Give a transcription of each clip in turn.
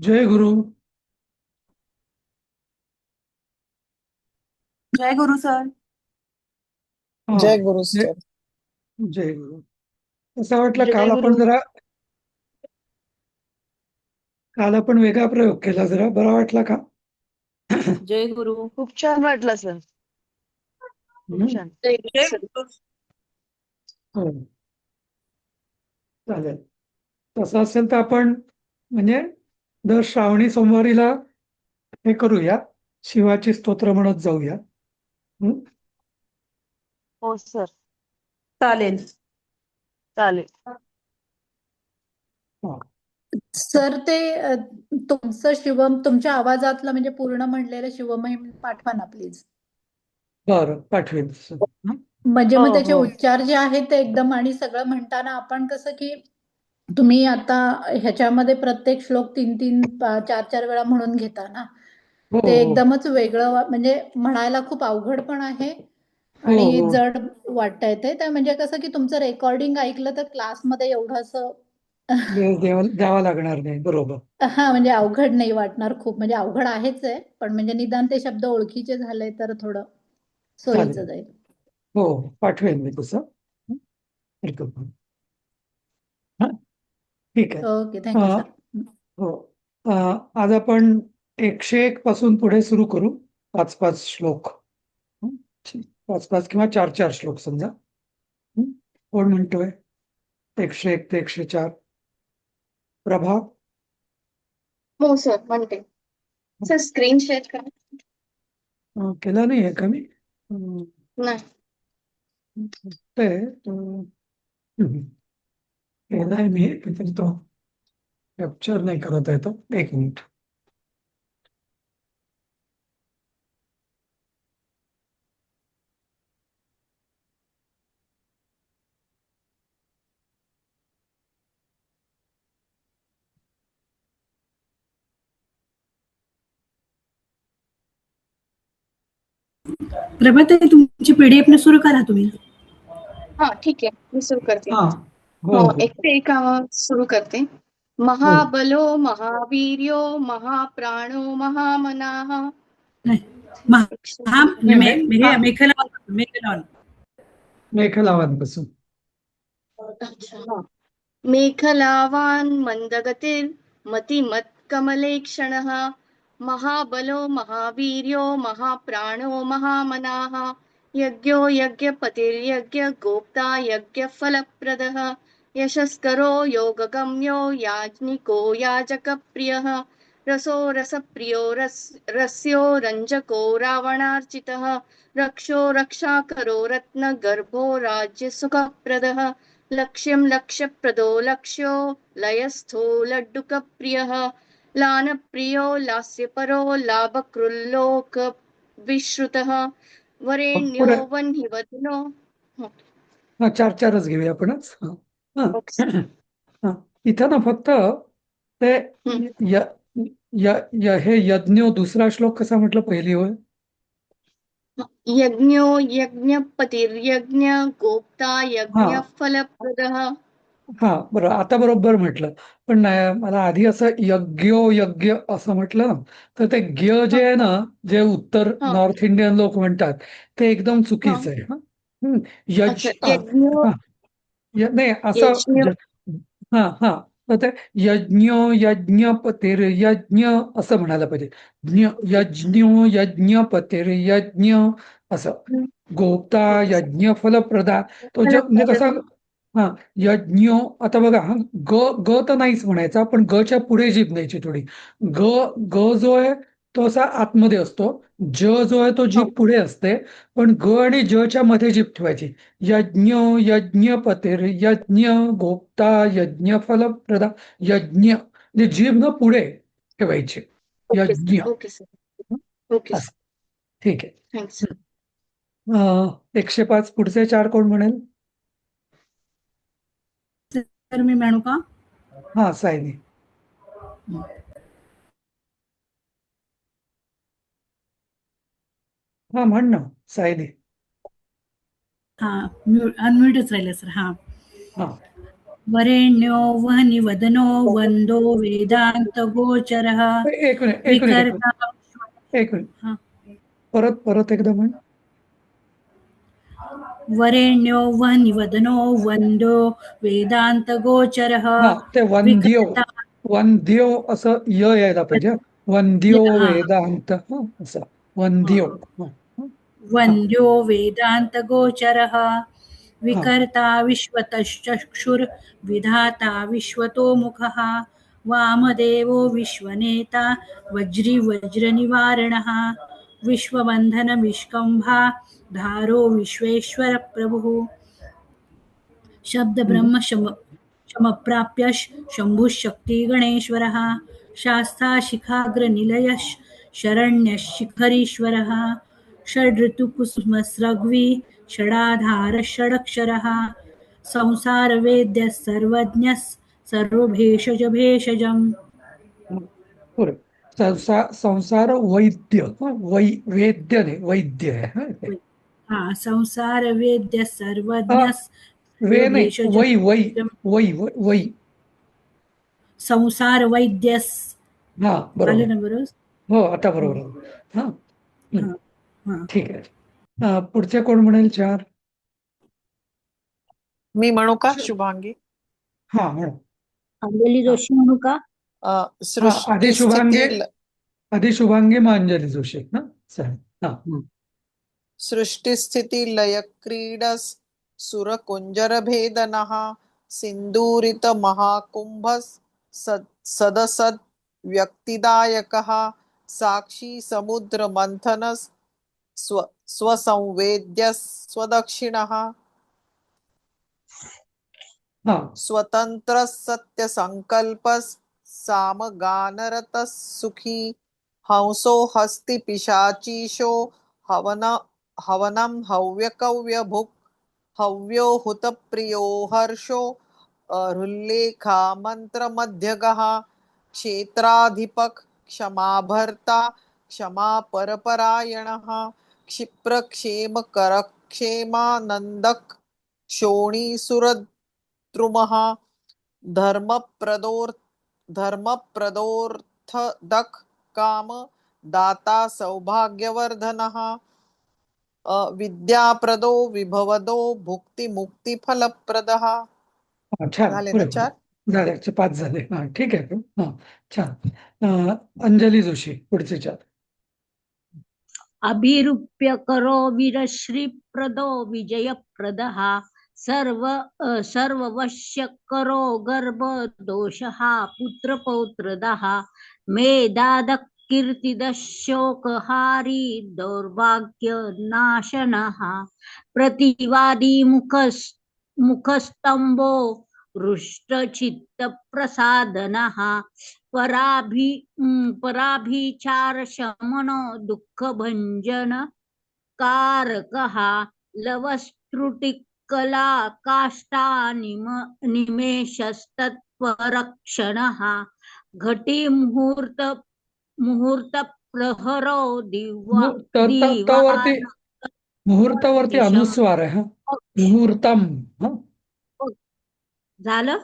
जय गुरु. जय गुरु sir. हा. जय गुरु जय sir. जय गुरु. असं वाटलं जय गुरु. काल आपण वेगळा प्रयोग केला, जरा बरा वाटला का? जय गुरु. खूप छान वाटलं सर. खूप हम्म. छान. जय गुरु. हो, चालेल. तसं असेल तर आपण म्हणजे दर श्रावणी सोमवारीला हे करूया, शिवाची स्तोत्र म्हणत जाऊया. हम्म? हो सर. चालेल. चालेल. हा. सर ते तुमचं शिवम तुमच्या आवाजातलं म्हणजे पूर्ण म्हणलेलं शिवमहिम पाठवा ना प्लीज. बरं, पाठवेन तसं. हं? म्हणजे हो मग त्याचे हो. उच्चार जे आहेत ते एकदम आणि सगळं म्हणताना आपण कसं की तुम्ही आता ह्याच्यामध्ये प्रत्येक श्लोक 3-3 4-4 वेळा म्हणून घेता ना, हो ते हो एकदमच वेगळं म्हणजे म्हणायला खूप अवघड पण आहे हो आणि हो. जड वाटतंय ते. तर म्हणजे कसं की तुमचं रेकॉर्डिंग ऐकलं तर क्लासमध्ये एवढं असं वेळ द्यावा लागणार नाही, बरोबर. हां, म्हणजे अवघड नाही वाटणार खूप. म्हणजे अवघड आहेच आहे, पण म्हणजे निदान ते शब्द ओळखीचे झाले तर थोडं सोयीचं चालेल. जाईल. हो, पाठवेन मी तसं. हं? हरकत नाही. हा, ठीक आहे. Okay, thank sir. हो. अ, आज आपण 101 पासून पुढे सुरू करू. 5-5 श्लोक. हं? 5-5 किंवा 4-4 श्लोक समजा. हं? कोण म्हणतोय? 101 ते 104. प्रभा. हो सर म्हणते. सर स्क्रीन शेअर करा. केला नाहीये का मी? नाही. ते केलाय मी, पण तो कॅप्चर नाही करत आहे तो. एक मिनिट. प्रभाताई तुमची पीडीएफ न सुरू करा तुम्ही. हा ठीक आहे, मी सुरू करते. हा. हो हो, हो 1 ते 1 सुरू करते. हो. महाबलो महावीर्यो महाप्राणो महामनाः. नाही, महा नाही, मेखलावन. मेखलावांपासून. अच्छा हा. मेखलावान् मन्दगतिर् मतिमत्कमलेक्षणः महाबलो महावीर्यो महाप्राणो महामनाः यज्ञो यज्ञपतिर्यज्ञ गोप्ता यज्ञफलप्रदः यशस्करो योगगम्यो याज्ञिको याजकप्रियः रसो रसप्रियो रस्यो रञ्जको रावणार्चितः रक्षो रक्षाकरो रत्नगर्भो राज्यसुखप्रदः लक्ष्यं लक्ष्यप्रदो लक्ष्यो लयस्थो लड्डुकप्रियः लानप्रियो लास्यपरो लाभकृल्लोक विश्रुतः वरेण्यो पुढे वह्निवदनो. हा, 4-4च घेऊया आपणच. हा. हा. ओके. हा. इथं ना फक्त ते हं. य, य, य, हे यज्ञो दुसरा श्लोक कसा म्हटलं पहिली होय? यज्ञो यज्ञपतिर्यज्ञ गोप्ता हा यज्ञफलप्रदः. हा, बरं, आता बरोबर म्हटलं. पण नाही, मला आधी असं यज्ञो यज्ञ असं म्हटलं ना, तर ते ज्ञ हा जे आहे ना, जे उत्तर हा नॉर्थ इंडियन लोक म्हणतात, ते एकदम हा. चुकीचं आहे. हा. अच्छा, यज यज्ञ हा, नाही असं यज्ञ. हा हा. तर ते यज्ञ यज्ञपतीर यज्ञ असं म्हणायला पाहिजे. यज्ञ यज्ञपतीर यज्ञ असं. गोप्ता यज्ञ फलप्रदा. तो म्हणजे कसा. हा. यज्ञ. आता बघा, हा ग ग तर नाहीच म्हणायचा, पण गच्या पुढे जीभ न्यायची थोडी. ग ग जो आहे तो असा आतमध्ये असतो. जो आहे तो जीभ पुढे असते. पण ग आणि जच्या मध्ये जीभ ठेवायची. यज्ञ यज्ञपतीर यज्ञ गोप्ता यज्ञ फलप्रदा. यज्ञ म्हणजे जीभ न पुढे ठेवायची. ओके यज्ञ. सर. Okay sir. ओके असं. सर. ठीक आहे. थँक्स. 105 पुढचे 4 कोण म्हणेल? तर मी म्हणू का? हा, सायनी. हा, म्हण ना सायनी. हा, अनम्यूटच राहिले सर. हा. हा. वरेण्यो वह्निवदनो वन्दो वेदान्तगोचरः एक मिनिट एक मिनिट विकर्ता एक मिनिट हा. परत एकदा म्हण. वरेण्यो वह्निवदनो वन्दो वेदान्तगोचरः हा ते वंद्यो विकर्ता वंद्यो असं यायला पाहिजे. वंद्यो हा. वेदांत असं वंद्यो. वन्द्यो वेदान्तगोचरः विकर्ता विश्वतश्चक्षुर्विधाता विश्वतोमुखः वामदेवो विश्वनेता वज्रनिवारणः विश्वबन्धनविष्कम्भा धारो विश्वेश्वरप्रभुः शब्दब्रह्म शमप्राप्य शम्भुः शक्तिगणेश्वरः शास्ताशिखाग्रनिलयः शरण्यशिखरीश्वरः षडृतुकुसुमस्रग्वी षडाधार षडक्षरः संसारवेद्यः सर्वज्ञः सर्वभेषजभेषजम् पुढे संसार वैद्य वेद्य नाही वैद्य आहे. हा संसारवेद्यः सर्वज्ञः वे नाही वै वै वै वै संसारवैद्यः हा आलं बरोबर. ना बरोबर. हो आता बरोबर. हा हा, हा. ठीक आहे. पुढचे कोण म्हणेल 4? मी म्हणू का शुभांगी? हा म्हणा. अंजली जोशी म्हणू का? आधी शुभांगी मग अंजली जोशी. हा चालेल. हा सृष्टिस्थिती लय क्रीडस सुरकुंजरभेदनः सिंदूरित महाकुंभस सदसद व्यक्तिदायकः साक्षी समुद्र मंथनस स्वसंवेद्य स्वदक्षिणः स्वतंत्र सत्य संकल्पस सामगानरतः सुखी हंसो हस्ति पिशाचीशो हवनं हव्यकव्यभुक् हव्यो हुतप्रियो हर्षो हृल्लेखा मन्त्रमध्यगः क्षेत्राधिपक क्षमाभर्ता क्षमा परपरायणः क्षिप्रक्षेमकरक्षेमानन्दक क्षोणीसुरद्रुमः धर्मप्रदोर्थदक काम दाता सौभाग्यवर्धनः विद्याप्रदो विभवदो भुक्तिमुक्तिफलप्रदः. छान. झाले ना 4? झाले 5 झाले. हा ठीक आहे. हा छान. अंजली जोशी पुढचे 4. अभिरूप्य करो वीरश्रीप्रदो विजयप्रदः सर्ववश्य करो गर्भ दोषः पुत्रपौत्रदः मेधादः कीर्तिदः शोकहारी दौर्भाग्यनाशनः प्रतिवादी मुखस्तंभो हृष्टचित्तप्रसादनः पराभिचारशमनो दुःखभञ्जन कारकः लवस्त्रुटिकला काष्ठा निमेषस्तत्परक्षणः घटी मुहूर्त प्रहरो मुहूर्तावरती अनुस्वार आहे. मुहूर्तम. झालं.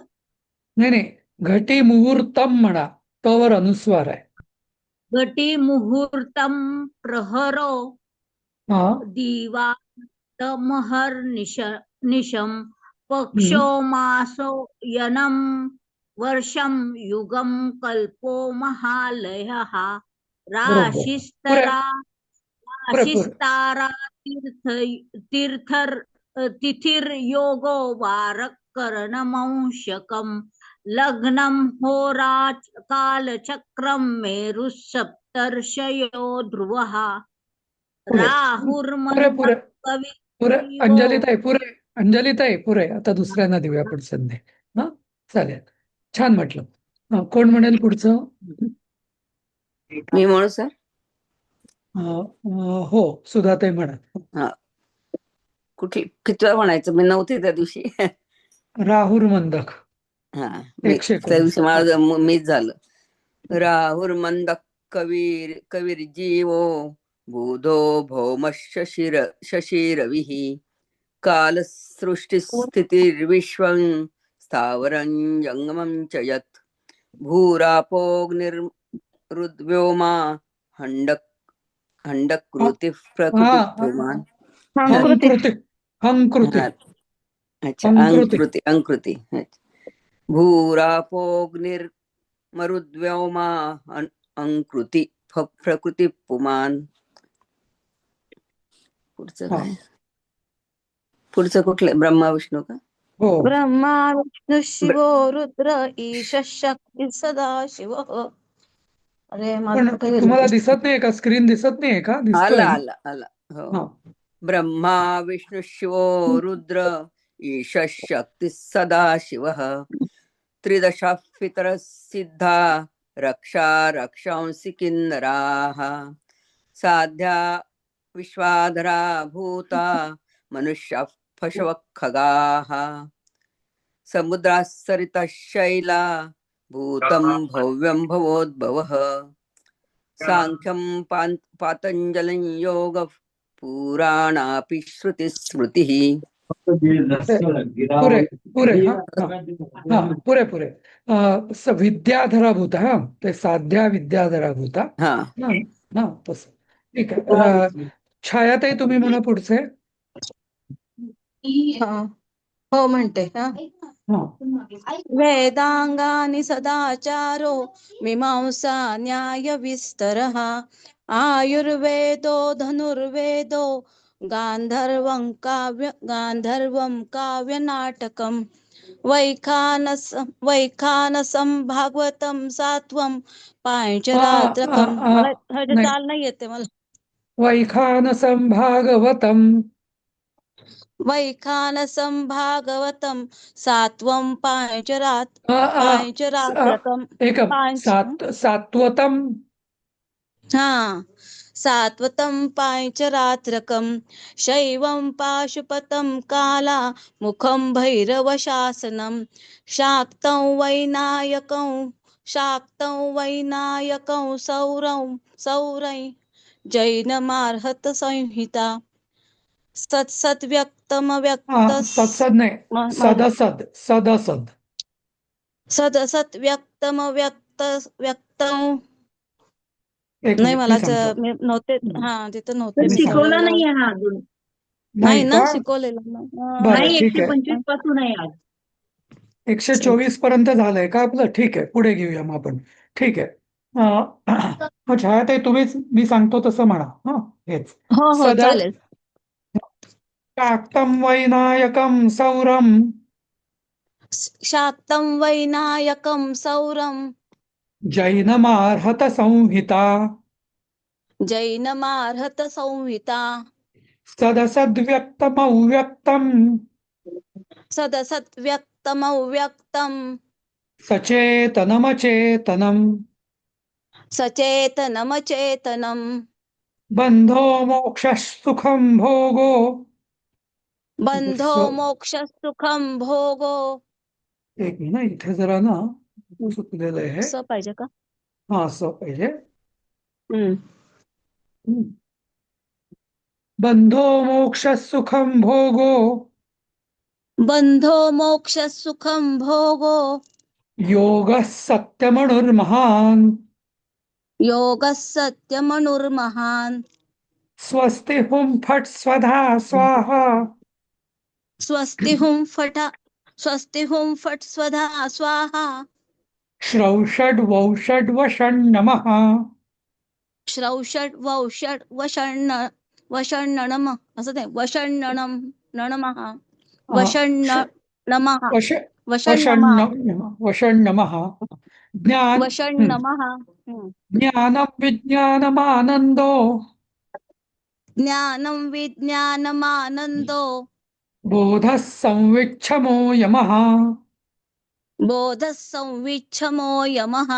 नाही घटी मुहूर्तम म्हणा, तवर अनुस्वार आहे. घटी मुहूर्तम प्रहरो दिवातमहर निशम पक्षो मासो यनम वर्षम युगम कल्पो महालयः राशिस्तारा तिथिर्योगो वारकरणमंशकम् लग्नं होराच कालचक्रम मेरुसप्तर्षयो ध्रुवः अंजलीताई पुरे. आता दुसऱ्यांना देऊया आपण संधी. हा चालेल. छान म्हटलं. कोण म्हणेल पुढचं? मी म्हणू सर? हो सुधाताई म्हणा. किती म्हणायचं? मी नव्हते त्या दिवशी. राहुर मंदक. हा त्या दिवशी माझं मीच झालं. राहुर मंदक कवीर जीवो बुधो भौम शशिरविः काल सृष्टिस्थितिर्विश्वं स्थावरं जङ्गमं च यत् भूरापोऽग्निरुद्व्योमा हण्डकृतिः प्रकृतिः पुमान् हंकृति हंकृति अच्छा हंकृति अंकृति भूरापोऽग्निर्मरुद्व्योमा अंकृति प्रकृती पुमान. पुढचं हा. काय? पुढचं कुठलं? ब्रह्मा विष्णू का? हो ब्रह्मा विष्णू शिवो रुद्र ईश शक्ती सदा शिव. अरे पण माझं काही तुम्हाला दिसत नाही का? स्क्रीन दिसत नाहीये का? दिसतोय आला ना? आला आला हो. हा. ब्रह्मा विष्णू शिवो रुद्र ईश शक्ती सदा शिव. त्रिदशा पितरः सिद्धा रक्षा रक्षांसि किन्नराः. साध्या विश्वाधरा भूता मनुष्याः पशवः खगाः. समुद्राः सरितः शैला भूतं भव्यं भवोद्भवः. सांख्यं पातञ्जलिं योगः पुराणापि श्रुतिस्मृतिः. पुरे पुरे हा हा पुरे पुरे विद्याधराभूत हा ते साध्या विद्याधराभूत हा हा तसं ठीक आहे. छायाताई तुम्ही म्हणा पुढचे. हो म्हणते. हा वेदांगानि सदाचारो मीमांसा न्याय विस्तरः. आयुर्वेदो धनुर्वेदो गांधर्वं काव्यनाटकम्. वैखानसं भागवतं सात्वं पांचरात्रकम्. मला ह्याचे नाही. चाल नाही येते मला. वैखानसं भागवतं वैखानसं भागवतं सात्वं पांचरात्रकम्. एकं सात्वतं सात्वतं पांचरात्रकम्. शैवं पाशुपतं काला मुखं भैरवशासनं. शाक्तं वैनायकं सौरै जैनमार्हत संहिता. सत्सद नाही सदसद सदसद सदसत व्यक्तम एक नाही मिनिट, मला मी सांगतो. मी नव्हते. तिथं नव्हते मी. शिकवला नाहीये हा अजून. नाही ना का? शिकवलेलं नाही. बरं, नाही, ठीक आहे. 125 पासून आहे आज. 124 पर्यंत झालंय का आपलं? ठीक आहे, पुढे घेऊया मग आपण. ठीक आहे. छायाताई तुम्हीच मी सांगतो तसं म्हणा. हेच हो चालेल. शाक्तं वैनायकं सौरं शाक्तं वैनायकं सौरं जैनमार्हत संहिता. जैनमार्हत संहिता. सदसद्व्यक्तमव्यक्तं सदसत व्यक्तमव्यक्तं सचेतनमचेतनं सचेतनमचेतनं. बंधो मोक्षः सुखं भोगो. बंधो मोक्ष सुखं भोगो. एक मिनिट इथे जरा ना चुकलेलं आहे. असं पाहिजे का? असं पाहिजे. बंधो मोक्षः सुखं भोगो बंधो मोक्ष सुखं भोगो. योगः सत्यमनुर्महान्. योगः सत्यमनुर्महान्. स्वस्ति हुं फट् स्वधा स्वाहा. स्वस्ति हुं फट् स्वधा स्वाहा. श्रौषड् वौषड् वषण् नमः. श्रौषड् वौषड् वषण्णनम असं ते वषण्णनम नमः. वषण्णनमः वषण्णमः. वषण्णमः. ज्ञानं विज्ञानमानन्दो ज्ञानं विज्ञानमानन्दो. बोधः संविच्छमो यमः. बोधः संविच्छमो यमः.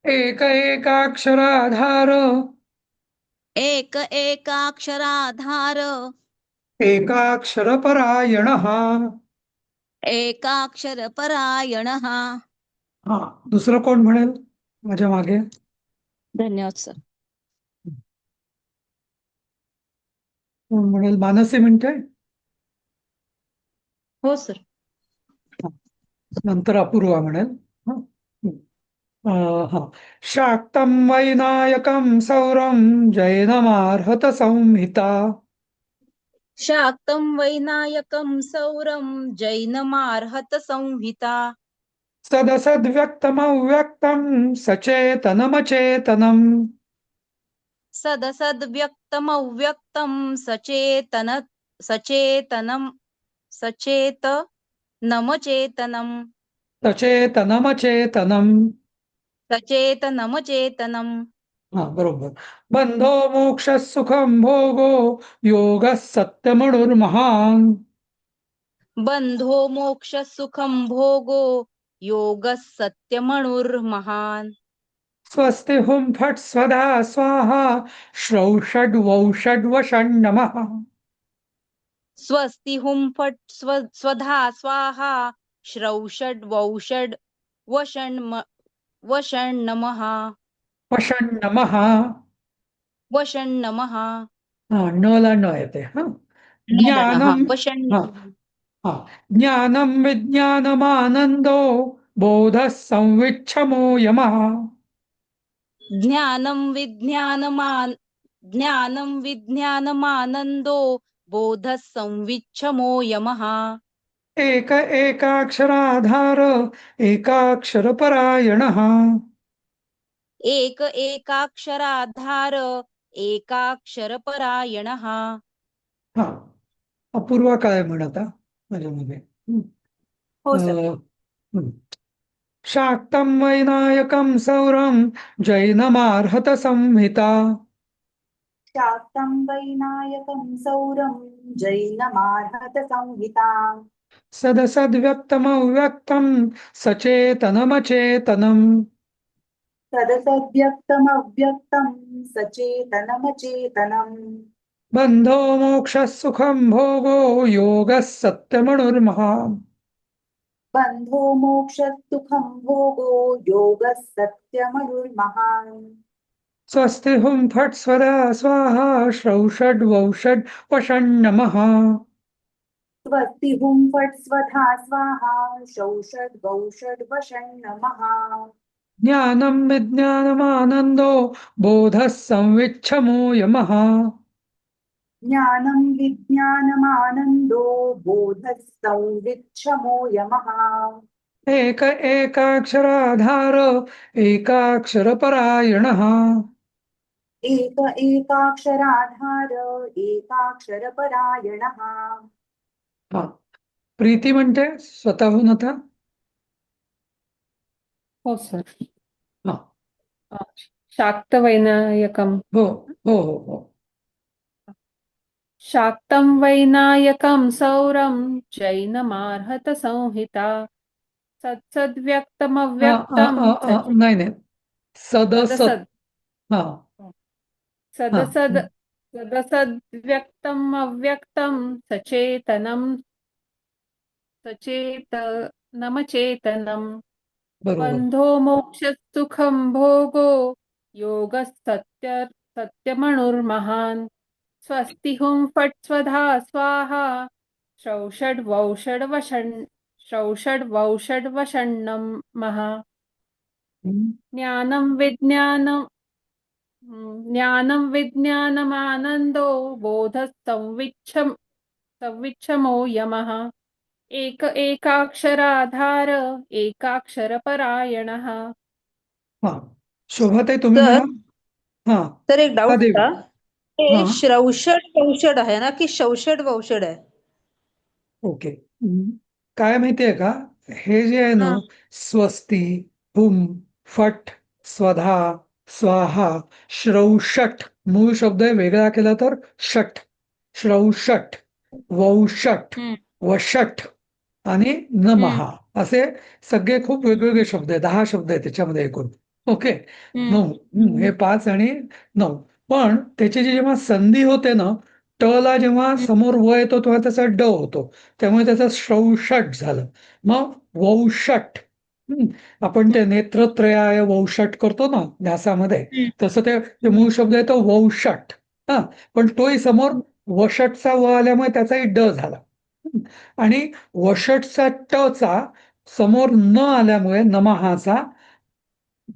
एक एकाक्षराधार एक एकाक्षराधार. एकाक्षरपरायणः. एकाक्षरपरायणः. दुसरं कोण म्हणेल माझ्या मागे? धन्यवाद सर. कोण म्हणेल? मानसी म्हणते. हो सर. नंतर अपूर्वा म्हणेल. हं. हा. शाक्तं वैनायकं सौरं जैनमार्हत संहिता. शाक्तं वैनायकं सौरं जैनमार्हत संहिता. सदसद्व्यक्तमव्यक्तं सचेतनमचेतनम्. सदसद्व्यक्तमव्यक्तं सचेतनमचेतनम्. सचेतनमचेतनम्. सचेतनमचेतनम्. हा, बरोबर. बंधो मोक्षः सुखं भोगो योगः सत्यमणुर्महान्. बंधो मोक्ष सुखं भोगो योगः सत्यमणुर्महान्. स्वस्ति हुं फट् स्वधा स्वाहा श्रौषड्वौषड्वषण्णमः. स्वस्ति हुं फट् स्वधा स्वाहा श्रौषड् वौषड् वषण्णमः. वषण्णमः. वषण्णमः. हा, नला न येते. हा. ज्ञानं हा हा ज्ञानं विज्ञानमानन्दो बोधः संविच्छमो यमः. ज्ञानं विज्ञानमानन्दो बोधः संविच्छमो यमः. एक एकाक्षराधार एकाक्षरपरायणः. एक एकाक्षराधार एकाक्षरपरायणः. हा, अपूर्वा काय म्हणता माझ्यामध्ये. हो सर. हं. शाक्तं वैनायकं सौरं जैनमार्हत संहिता. शाक्तं वैनायकं सौरं जैनमार्हत संहिता. सदसद्व्यक्तमव्यक्तं सचेतनमचेतनम्. तदसद्व्यक्तमव्यक्तं सचेतनमचेतनम्. बंधो मोक्षः सुखं भोगो योगः सत्यमणुर्महान्. बंधो मोक्षसुखं भोगो योगः सत्यमनुर्महान्. स्वस्ति हुं फट् स्वधा स्वाहा श्रौषड्वौषड्वषण्णमः. स्वस्ति हुं फट् स्वधा स्वाहा शौषड्वौषड्वषण्णमः. ज्ञानं विज्ञानमानन्दो बोधः संविच्छमो यमः. ज्ञानं विज्ञानमानन्दो बोधः संविच्छमो यमः. एक एकाक्षराधार एकाक्षरपरायणः. एक एकाक्षराधार एकाक्षरपरायणः. हा, प्रीती म्हणते स्वतःहून आता. हो सर. हा, शाक्तवैनायकं हो हो हो हो. शाक्तं वैनायकं सौरं जैनमार्हत संहिता. सत्सद्व्यक्तमव्यक्तं नाही नाही, सदसत. सदसद हा हा सदसद्व्यक्तम् अव्यक्तं सचेतनमचेतनम्. बरोबर. बंधो मोक्षसुखं भोगो योगः सत्यमणुर्महान्. स्वस्ति हुं फट् स्वधा स्वाहा श्रौषड्वौषड्वषण्णमः. ज्ञानं विज्ञानमानन्दो बोधः संविच्छमो यमः. एक एकाक्षराधार एकाक्षरपरायणः. हा, शोभाताई तुम्ही सर, म्हणा. हा तर एक डाऊट देवी. होता. हे हा. श्रौषड वौषड आहे ना की शौषड वौषड आहे? ओके. काय माहितीये का, हे जे आहे ना, हा. स्वस्ती, हुम, फट, स्वधा, स्वाहा, श्रौषट, मूळ शब्द आहे, वेगळा केला तर षट, श्रौषट, वौषट, वषट आणि नमहा असे सगळे खूप वेगवेगळे शब्द आहेत. 10 शब्द आहेत त्याच्यामध्ये एकूण. ओके. 9 हे 5 आणि 9. पण त्याची जी जेव्हा संधी होते ना, ट ला जेव्हा समोर व येतो तेव्हा त्याचा ड होतो, त्यामुळे त्याचा श्रौषट झालं. मग वौषट, आपण ते नेत्रत्रयाय वौषट करतो ना ध्यासामध्ये, तसं ते मूळ शब्द आहे तो वौषट. हा, पण तोही समोर वषटचा व आल्यामुळे त्याचाही ड झाला. आणि वषटचा ट चा समोर न आल्यामुळे नमहाचा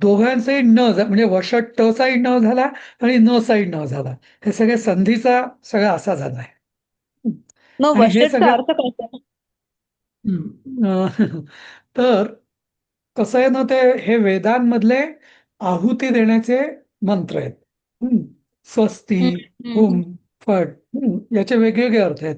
दोघांचाही म्हणजे वषट टचाही न झाला आणि न साही न झाला. हे सगळे संधीचा सगळा असा झाला आहे. मग आणि हे वषटचा सगळं अर्थ काय sir? तर कसं आहे ना, हे वेदांमधले आहुती देण्याचे मंत्र आहेत. स्वस्ती, हुम, फट, याचे वेगवेगळे अर्थ आहेत.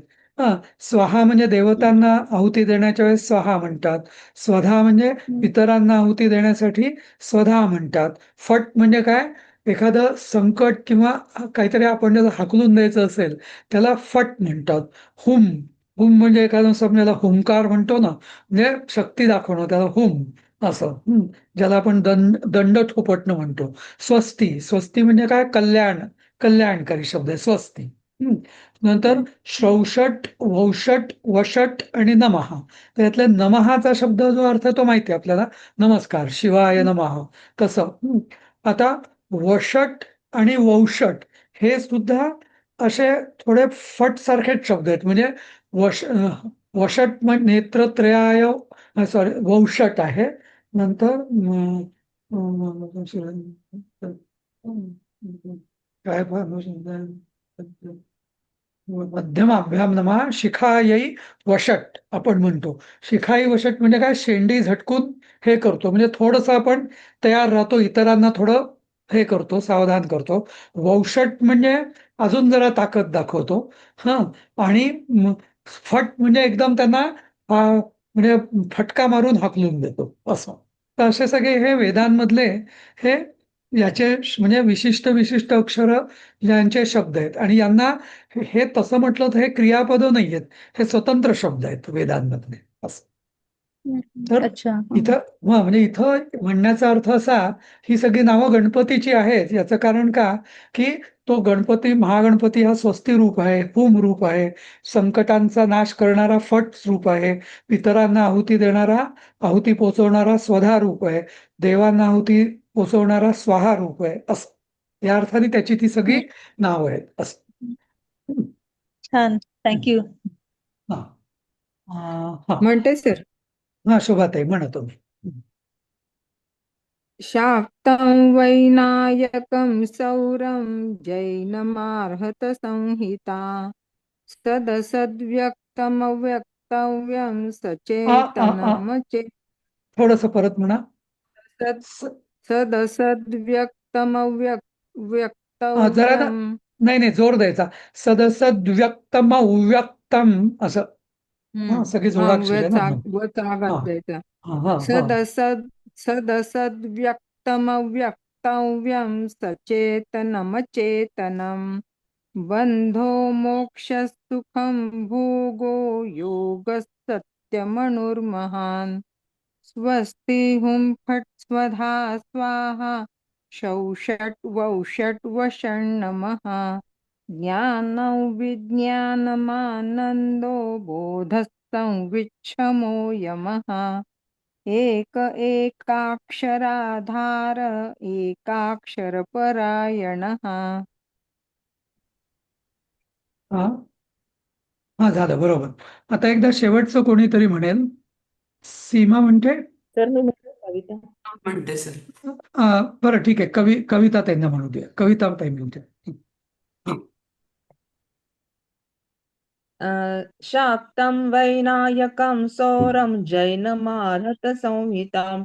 स्वाहा म्हणजे देवतांना आहुती देण्याच्या वेळेस स्वाहा म्हणतात. स्वधा म्हणजे इतरांना आहुती देण्यासाठी स्वधा म्हणतात. फट म्हणजे काय, एखादं संकट किंवा काहीतरी आपण ज्याला हाकलून द्यायचं असेल त्याला फट म्हणतात. हुम हुम म्हणजे एखादं समजायला हुंकार म्हणतो ना, म्हणजे शक्ती दाखवणं, त्याला हुम असं. ज्याला आपण दंड ठोपटणं म्हणतो. स्वस्ती, स्वस्ती म्हणजे काय, कल्याणकारी शब्द आहे स्वस्ती. नंतर श्रौषट, वौषट, वषट आणि नमः. तर यातल्या नमहाचा शब्द जो अर्थ तो माहिती आहे आपल्याला, नमस्कार, शिवाय नमः, तसं. आता वषट आणि वौषट हे सुद्धा असे थोडे फट सारखेच शब्द आहेत. म्हणजे वषट म्हणजे नेत्रत्रयाय, सॉरी, वौषट आहे. नंतर काय मध्यमाभ्याम नमा शिखायी वषट आपण म्हणतो. शिखाई वषट म्हणजे काय, शेंडी झटकून हे करतो, म्हणजे थोडंसं आपण तयार राहतो, इतरांना थोडं हे करतो, सावधान करतो. वौषट म्हणजे अजून जरा ताकद दाखवतो. आणि फट म्हणजे एकदम त्यांना म्हणजे फटका मारून हाकलून देतो असं. तर असे सगळे हे वेदांमधले हे याचे म्हणजे विशिष्ट विशिष्ट अक्षर यांचे शब्द आहेत. आणि यांना हे तसं म्हटलं तर हे क्रियापदं नाही आहेत, हे स्वतंत्र शब्द आहेत वेदांमधले असं. तर अच्छा. इथं म्हणजे इथं म्हणण्याचा अर्थ असा, ही सगळी नावं गणपतीची आहेत. याचं कारण का, की तो गणपती, महागणपती हा स्वस्ती रूप आहे, हुम रूप आहे, संकटांचा नाश करणारा फट रूप आहे, पितरांना आहुती देणारा, आहुती पोचवणारा स्वधा रूप आहे, देवांना आहुती पोचवणारा स्वाहा रूप आहे असं. या अर्थाने त्याची ती सगळी नावं आहेत असं. छान, थँक्यू. हा हा म्हणते सर. हा, शोभाताई म्हणा तुम्ही. शाक्तं वैनायकं सौरं जैनमार्हत संहिता सदसद्व्यक्तमव्यक्तव्यं सचेतनमचे थोडस परत म्हणा. जरा सदसद्व्यक्तमव्यक्तव्यं. नाही जोर द्यायचा. सदसद्व्यक्तम अव्यक्तम असं. सगळी जोडाक्षर आहे ना. हा द्यायचा. हा हा सदसद्व्यक्तमव्यक्तव्यं सचेतनमचेतनं बन्धो मोक्षसुखं भोगो योगसत्यमनुर्महान् स्वस्ति हुं फट् स्वधा स्वाहा शौषट् वौषट् वषण् नमः ज्ञानं विज्ञानमानन्दो बोधः संविच्छमो यमः एक एकाक्षराधार एकाक्षरपरायणः. हा झालं बरोबर. आता एकदा शेवटचं कोणीतरी म्हणेल. सीमा म्हणते. सर मी कविता म्हणते सर. बरं ठीक आहे, कविता त्यांना म्हणू द्या. कविता ताई म्हणते. शाक्तं वैनायकं सौरं जैनमार्हत संहितां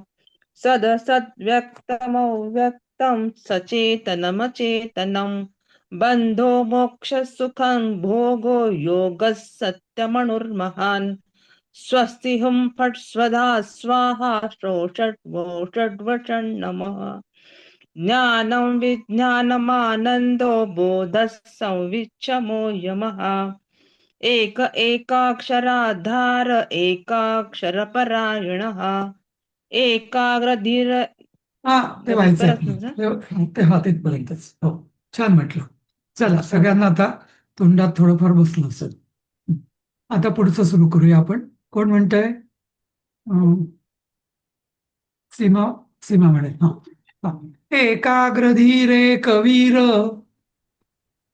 सदसद्व्यक्तमव्यक्तं सचेतनमचेतनं बन्धो मोक्षसुखं भोगो योगः सत्यमनुर्महान् स्वस्ति हुं फट् स्वधा स्वाहा शोषट् वोषट् वषण् नमः ज्ञानं विज्ञानमानन्दो बोधः संविच्छमो यमः एक एकाक्षराधार एकाक्षरपरायणः एकाग्रधीर. ते व्हायचं तेव्हा तिथपर्यंतच. हो, छान म्हटलं. चला, सगळ्यांना आता तोंडात थोडंफार बसलं असेल. आता पुढचं सुरू करूया आपण. कोण म्हणतंय? सीमा म्हणे. एकाग्रधीरे कवीर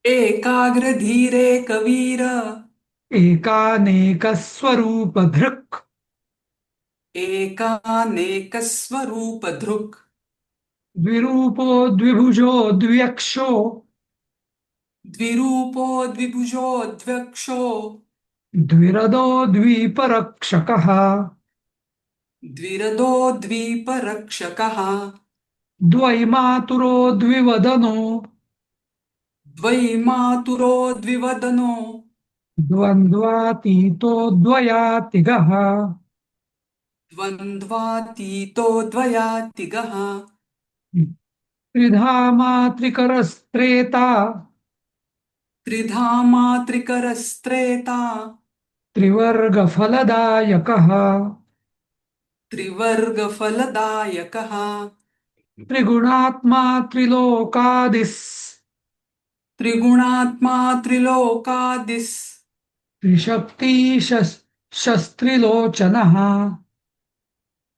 एकाग्रधीरे कवीर एकानेक स्वरूप धृक् एकानेकस्वरूपधृक् द्विरूपो द्विभुजो द्व्यक्षो द्विरूपो द्विभुजो द्वक्षो द्विरदो द्विपरक्षकः द्विरदो द्विपरक्षकः द्वैमातुरो द्विवदनो द्वैमातुरो द्विवदनो द्वन्द्वातीतो द्वयातिगः द्वन्द्वातीतो द्वयातिगः त्रिधामा त्रिकरस्त्रेता त्रिधामा त्रिकरस्त्रेता त्रिवर्गफलदायकः त्रिवर्गफलदायकः त्रिगुणात्मा त्रिलोकादिस् त्रिगुणात्मा त्रिलोकादिस् त्रिशक्तिशस्त्रिलोचनः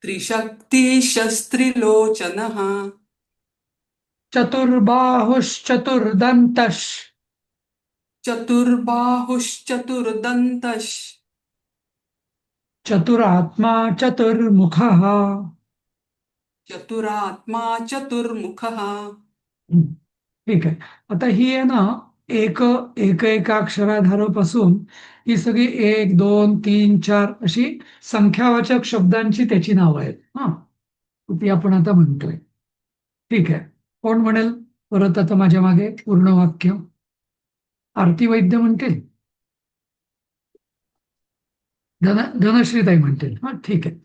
त्रिशक्तिशस्त्रिलोचनः चतुर्बाहुश्चतुर्दन्तः चतुर्बाहुश्चतुर्दन्तः चतुरात्मा चतुर्मुखः चतुरात्मा चतुर्मुखः. ठीक आहे. आता ही आहे ना एका अक्षराधारापासून ही सगळी 1 2 3 4 अशी संख्यावाचक शब्दांची त्याची नावं आहेत. हा, ती आपण आता म्हणतोय. ठीक आहे. कोण म्हणेल परत आता माझ्या मागे पूर्ण वाक्य? आरती वैद्य म्हणतील, धनश्रीताई म्हणतील. हा, ठीक आहे.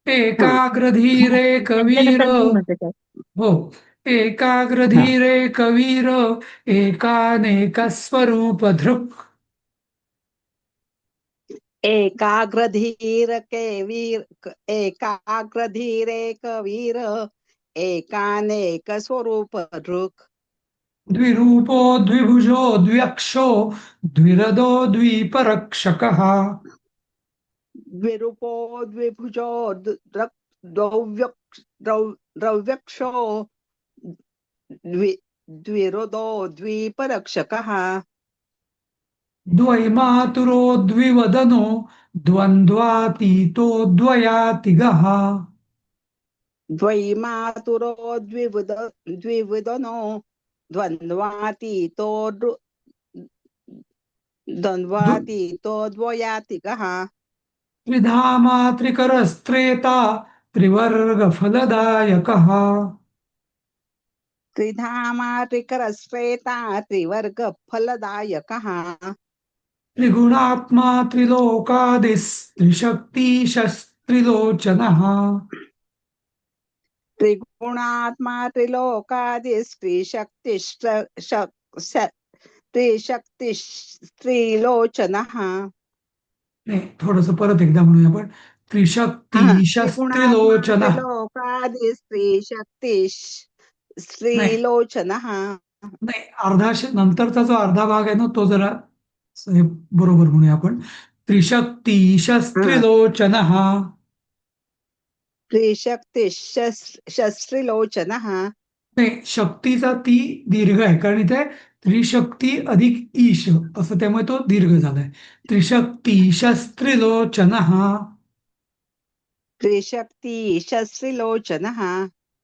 एकाग्रधीरे कवीर, हो, एकाग्रधीरे कवीर एकानेकस्वरूप धृक्. एकाग्रधीरे कवीर एकानेक स्वरूप धृक्. द्विरूपो द्विभुजो द्व्यक्षो द्विरदो द्विपरक्षकः द्विरूपो द्विभुजो द्रव्यक्षो द्विरोदो द्विपरक्षकः. द्वैमातुरो द्विवदनो द्वन्द्वातीतो द्वयातिगः द्वैमातुरो द्विवदनो द्वन्द्वातीतो द्वयातिगः. त्रिधामा त्रिकरस्त्रेता त्रिवर्गफलदायकः त्रिधामा त्रिकरस्त्रेता त्रिवर्गफलदायकः. त्रिगुणात्मा त्रिलोकादिस्त्रिशक्तिशस्त्रिलोचनः त्रिगुणात्मा त्रिलोकादिस्त्रिशक्तिस्त्रिलोचनः. नाही, थोडस परत एकदा म्हणूया आपण. त्रिशक्तिशस्त्रिलोचनः. त्रिलोचनः. नाही, नंतरचा जो अर्धा भाग आहे ना तो जरा हे बरोबर म्हणूया आपण. त्रिशक्तिशस्त्रिलोचनः. त्रिशक्तिशस्त्रिलोचनः. नाही, शक्तीचा ती दीर्घ आहे कारण इथे त्रिशक्ती अधिक ईश असं, त्यामुळे तो दीर्घ झालाय. त्रिशक्तिशस्त्रिलोचनः. त्रिशक्तिशस्त्रिलोचनः.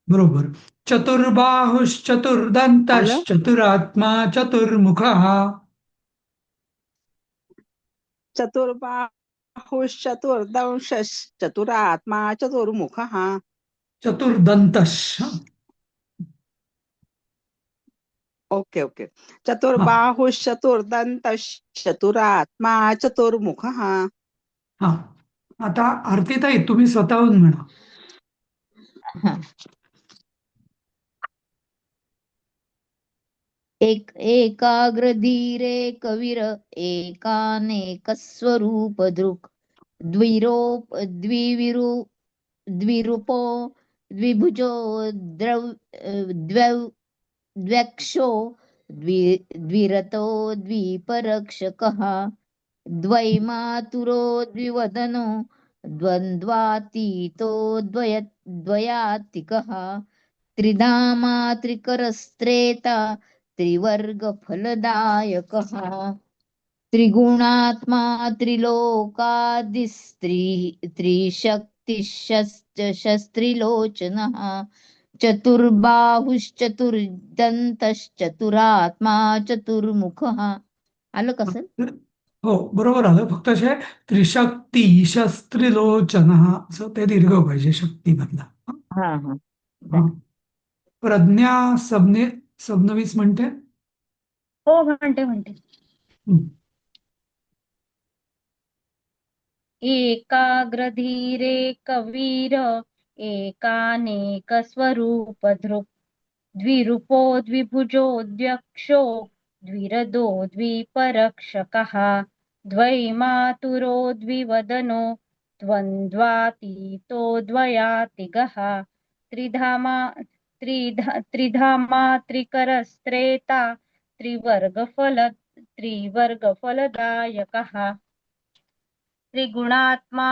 बरोबर. चतुर्बाहुश्चतुर्दन्तश्चतुरात्मा चतुर्मुखः. चतुर्बाहुश्चतुर्दंशश्चतुरात्मा चतुर्मुखः. चतुर्दन्तः. Okay okay. चतुर्बाहुश्चतुर्दंतश्चतुरात्मा चतुर्मुखः. हा, आता आरतीताई तुम्ही स्वतःहून म्हणा. एकाग्रधीरे कवीर एकानेकस्वरूप धृक्. द्विरूपो द्विभुजो द्वक्षो द्विरतो द्विपरक्षकः. द्वैमातुरो द्विवदनो द्वन्द्वातीतो द्वयातिकः. त्रिधामा त्रिकरस्त्रेता त्रिवर्गफलदायकः. त्रिगुणात्मा त्रिलोकादिस्त्रिशक्तिशस्त्रिलोचनः. शस्त्रिलोचनः चतुर्बाहुश्चतुर्दन्तश्चतुरात्मा चतुर्मुखः. आलं का सर? हो, बरोबर आलं. फक्त असे त्रिशक्ती शस्त्रिलोचन असं ते दीर्घ पाहिजे शक्ती मधला. हा हा हा. प्रज्ञा सबनवीस म्हणते. हो म्हणते. हम्म. एकाग्रधीरे कवीर एकानेक स्वरूप धृक् द्विरूपो द्विभुजो द्व्यक्षो द्विरदो द्विपरक्षकः द्वैमातुरो द्विवदनो द्वन्द्वातीतो द्वयातिगः त्रिधामा त्रिकरस्त्रेता त्रिवर्गफलदायकः त्रिगुणात्मा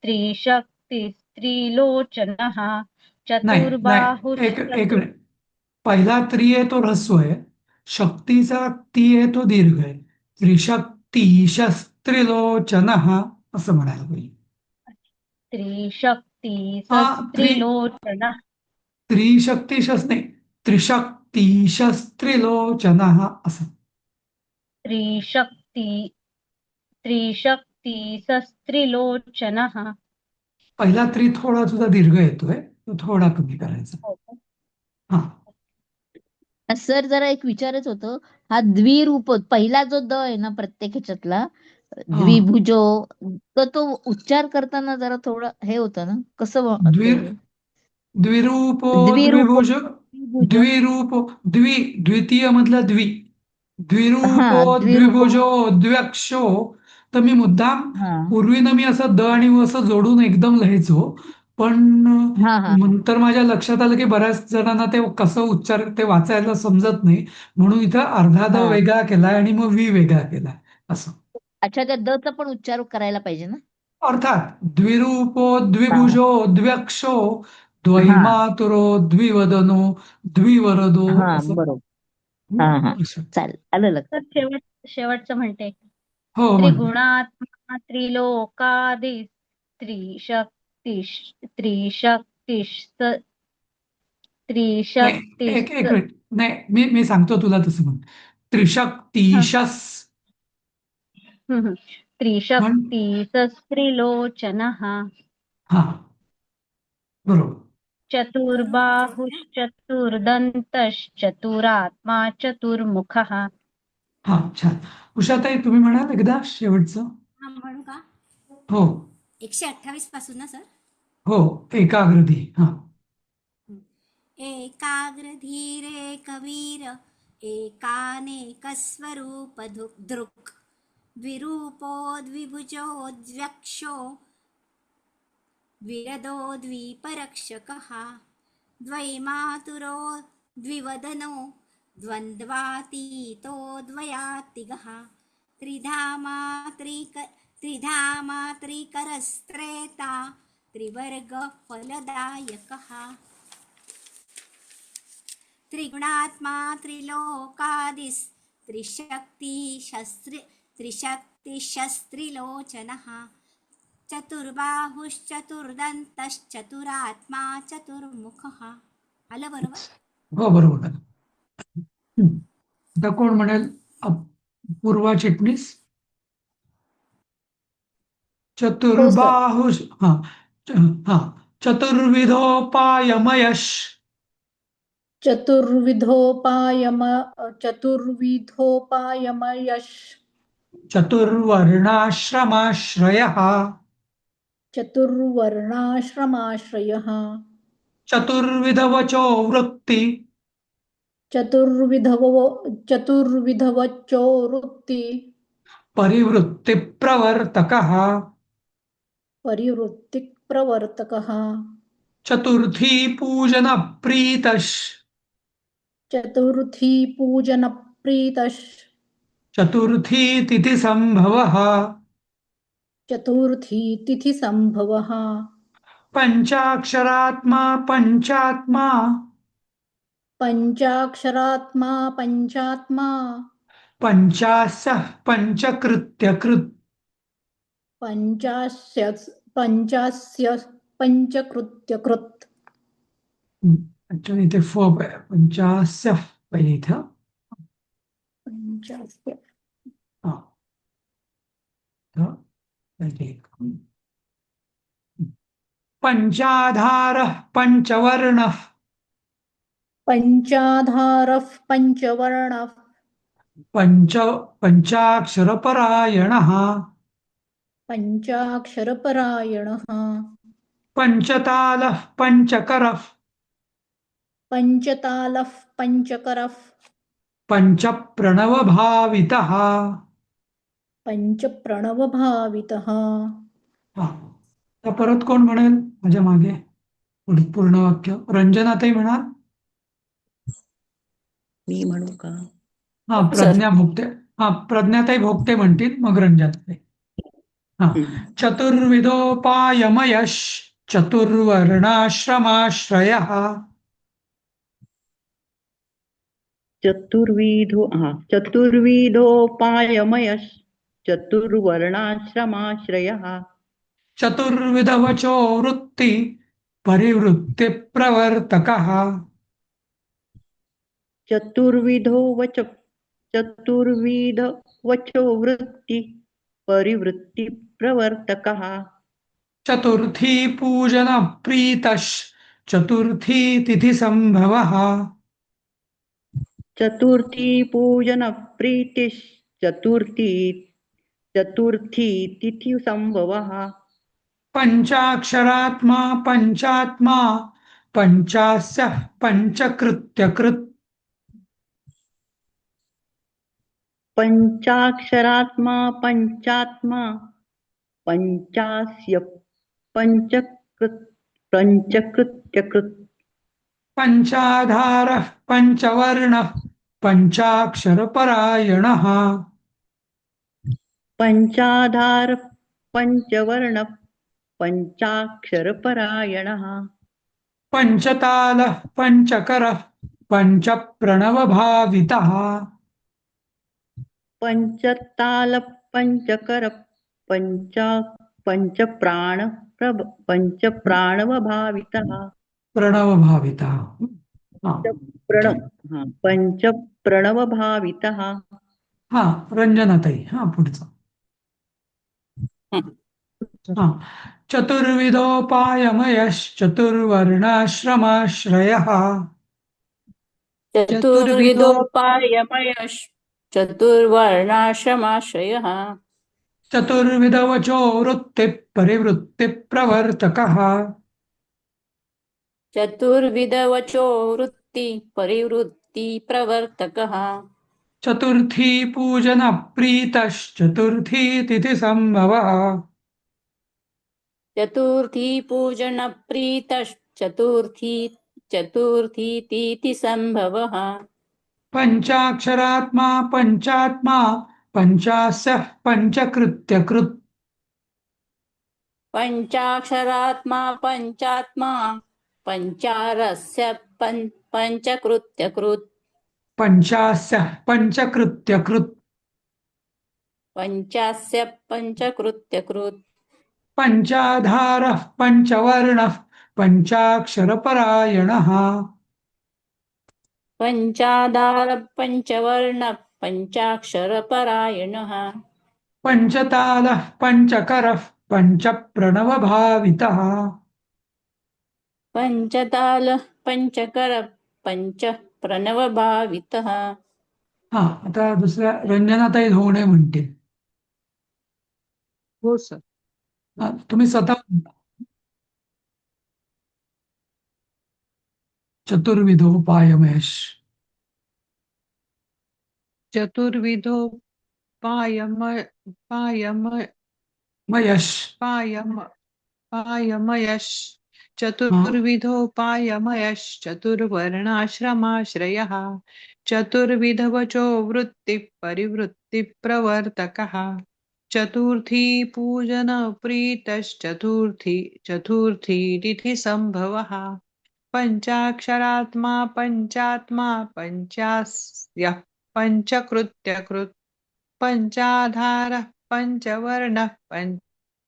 त्रिशक्तिस्त्रिलोचनः नाही चतुर्बाहुश्च एक मिनिट. पहिला त्री आहे तो ऱ्हस्व आहे. शक्तीचा ती आहे तो दीर्घ आहे. त्रिशक्ती शस्त्रिलोचन असं म्हणायला पाहिजे. त्रिशक्तिस्त्रिलोचनः त्रिशक्ती नाही, त्रिशक्ती शस्त्रिलोचन असं. त्रिशक्तिस्त्रिलोचनः. पहिला त्री थोडा तुझा दीर्घ येतोय, तो थोडा कमी करायचा. हा. सर जरा एक विचारच होतं, हा द्विरूप पहिला जो द आहे ना प्रत्येक ह्याच्यातला द्विभुजो, तर तो उच्चार करताना जरा थोडं हे होतं ना, कसं द्विरूपो द्विरूप द्विभुज द्विरूप द्वितीय मधला द्विरूपो द्विभुजो द्व्यक्षो. तर मी मुद्दाम पूर्वीनं मी असं द आणि व असं जोडून एकदम लिहायचो, पण नंतर माझ्या लक्षात आलं की बऱ्याच जणांना ते कसं उच्चार ते वाचायला समजत नाही, म्हणून इथं अर्धा द वेगळा केलाय आणि मग वी वेगळा केलाय असं. अच्छा, त्या द चा पण उच्चार करायला पाहिजे ना. अर्थात द्विरूपो द्विभुजो द्व्यक्षो द्वैमातुरो द्विवदनो द्विवरदो असं. चालेल, आलं लक्षात. शेवटचं म्हणते. हो, त्रिगुणात्मा त्रिलोकादिस एक मिनिट. नाही, मी सांगतो तुला तसं म्हण. त्रिशक्तिशस त्रिशक्तिस्त्रिलोचनः. हा, बरोबर. चतुर्बाहुश्चतुर्दन्तश्चतुरात्मा चतुर्मुखः. हा, छान. उषाताई तुम्ही म्हणाल एकदा शेवटचं. म्हणू का? हो, 128 पासून ना सर. हो, एकाग्रधी. हा. एकाग्रधीरे कवीर एकानेकस्वरूप दृक् द्विरूपो द्विभुजो द्व्यक्षो द्विरदो द्विपरक्षकः द्वैमातुरो द्विवदनो द्वन्द्वातीतो द्वयातिगः त्रिधामा त्रिकरस्त्रेता त्रिवर्गफलदायकः त्रिगुणात्मा त्रिशक्तिशस्त्रिलोचनः चतुर्बाहुश्चतुर्दन्तश्चतुरात्मा चतुर्मुखः. आलं बरोबर? हो, बरोबर. आता कोण म्हणेल? पूर्वा चिटणीस. चतुर्बाहुष चतुर्विधोपायमयश चतुर्विधोपायमयश चतुर्वर्णाश्रमाश्रयः चतुर्वर्णाश्रमाश्रयः चतुर्विधवचो वृत्ति चतुर्विधवचो वृत्ति परिवृत्तिप्रवर्तकः परिवृत्तिप्रवर्तकः चतुर्थी पूजनप्रीतश् चतुर्थी पूजनप्रीतश् चतुर्थी तिथिसम्भवः चतुर्थी तिथिसम्भवः पंचाक्षरात्मा पंचात्मा पंचाक्षरात्मा पंचात्मा पंचास्यः पंचकृत्यकृत् पंचास्य पंचकृत्यकृत. अच्छा इथे फ आहे. पंचास्य पाहिजे इथं. पंचास्य हा इथं पाहिजे. पंचाधारः पंचवर्णः पंचाधारः पंचवर्णः पंचाक्षरपरायणः पंचाक्षरपरायणः पंचतालः पंचकरः पंचतालः पंचकरः पंचप्रणवभावितः. पंचप्रणवभावितः. हा तर परत कोण म्हणेल माझ्या मागे पूर्ण वाक्य? रंजनाताई म्हणाल? मी म्हणू का? हा प्रज्ञा भोगते. हा प्रज्ञाताई भोगते म्हणतील, मग रंजनाताई. हा चतुर्विधोपायमयश चतुर्वर्णाश्रमाश्रयः चतुर्विधोपायमयः चतुर्वर्णाश्रमाश्रयः चतुर्विधवचो वृत्ति परिवृत्ति प्रवर्तकः चतुर्विधो वचो वृत्ति परिवृत्ति प्रवर्तकः चतुर्थी पूजन प्रीतश चतुर्थी तिथि संभवः चतुर्थी पूजन प्रीतिश चतुर्थी तिथि संभवः पंचाक्षरात्मा पंचात्मा पंचास्य पंचकृत्यकृत् पंचाक्षरात्मा पंचात्मा पंचास्य पंचकृत्यकृत् पंचाधारः पंचवर्णः पंचाक्षरपरायणः पंचाधार पंचवर्ण पंचाक्षरपरायणः पंचतालः पंचकरः पंचप्रणवभावितः पंचताल पंचकर पंचप्राणवभावितः प्रणवभावितः. पंचप्रणवभावितः. हा रंजनाताई. हा पुढचा. हा चतुर्विधोपायमयश्चतुर्वर्णाश्रमाश्रयः चतुर्विधोपायमयश्चतुर्वर्णाश्रमाश्रयः चतुर्विधवचो वृत्ति परिवृत्ति प्रवर्तकः चतुर्विधवचो वृत्ति परिवृत्ति प्रवर्तकः चतुर्थी पूजन प्रीतश्चतुर्थी तिथि संभवः चतुर्थी पूजन चतुर्थी तिथि संभवः पंचाक्षरात्मा पंचात्मा पंचास्य पंचकृत्यकृत् पंचाक्षरात्मा पंचात्मा पंचारस्य पंचकृत्यकृत् पंचास्य पंचकृत्यकृत् पंचास्य पंचकृत्यकृत् पंचाधारः पंचवर्णः पंचाक्षरपरायणः पंचाधार पंचवर्ण पंचाक्षरपरायणः पंचतालः पंचकरः पंचप्रणवभावितः पंचताल पंचकर पंचप्रणवभावितः. हा आता दुसऱ्या रंजनाताई धोणे म्हणतील. हो सर. हा, तुम्ही स्वतः म्हणता. चतुर्विधोपायमयश मयश चतुर्विधोपायमयश्चतुर्वर्णाश्रमाश्रयः चतुर्विधवचो वृत्ति परिवृत्ति प्रवर्तकः चतुर्थी पूजन प्रीतश्चतुर्थी तिथि संभवः पंचाक्षरात्मा पंचात्मा पंचास्यः पंचकृत्यकृत् पंचाधारः पंचवर्णः